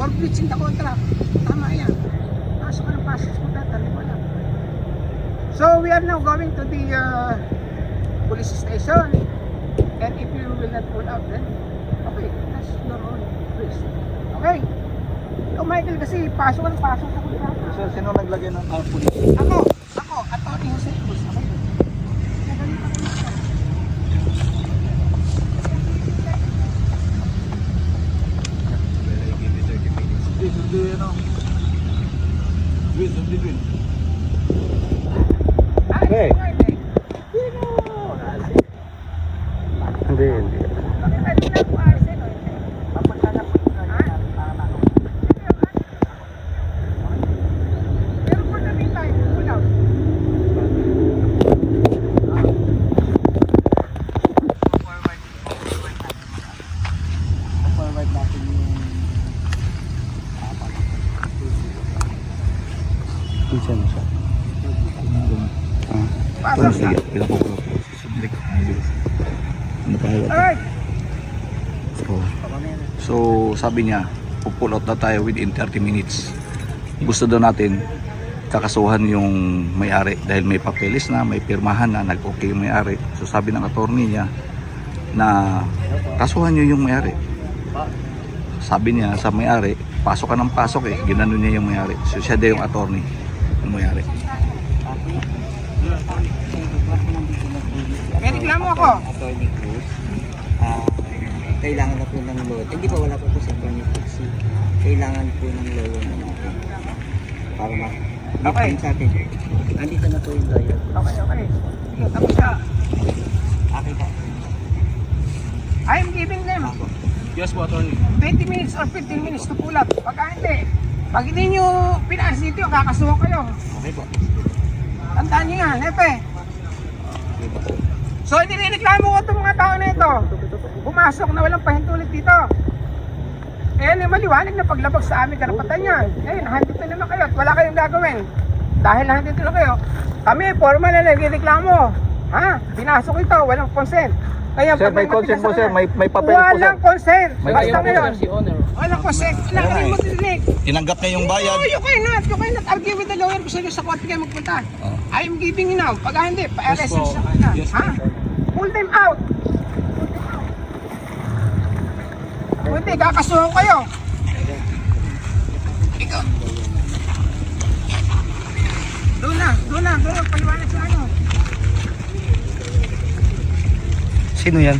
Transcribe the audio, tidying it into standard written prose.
for breaching the contract. Tama yan. Pasok ka ng pasok mo dati, wala. So we are now going to the police station. And if you will not pull out, then okay, that's your own risk. Okay? Ikaw Michael kasi pasok ka ng pasok sa contract. Sir, sino naglagay ng police? Ako, Atty. Jose Cruz. Okay. Okay. Hindi. Forward natin yung Isa na siya. pasok na. Alright. So, sabi niya, pull out na tayo within 30 minutes. Gusto daw natin kakasuhan yung may-ari dahil may papeles na, may pirmahan na, nag-okay yung may-ari. So, sabi ng attorney niya na kasuhan niyo yung may-ari. Sabi niya sa may-ari, pasok ka ng pasok eh. Ginano niya yung may-ari. So, siya daw yung attorney ng may-ari. May reklamo ako. Attorney Cruz, kailangan na po ng lawyer. Hindi pa wala po po sa Attorney Cruz. Kailangan po ng lawyer na natin. Para Okay. sa atin. Andito na po yung lawyer. Okay. Tapos ka. Okay po. I'm giving them Yes po, attorney. 20 minutes or 15 minutes to pull up. Pag hindi nyo pinaas dito, kakasuhan kayo. Okay po. Tandaan nyo yan, Epe. Okay po. So, nireklamo ko itong mga tao na ito. Pumasok na walang pahintulit dito. Eh, maliwanag na paglabag sa aming karapatan yan. Eh, nahandito na naman kayo at wala kayong gagawin. Dahil nahandito na kayo. Kami, formal na nagreklamo. Ha? Pinasok ito, walang consent. Kaya, Sir, pag may consent po sir, may papel po sir. walang consent. May Basta papel po, ngayon. Walang consent. Wala ka rin matitinig. Tinanggap niya yung bayad. No, you cannot argue with the lawyer kung sa'yo sa court kayo magpunta. I am giving you now. Pag hindi, pa-arrest sa kanila. Ha? Pull them out. Kung hindi, kakasuhan kayo. Ikaw. Doon na, paliwanag sa ano. Sino yan?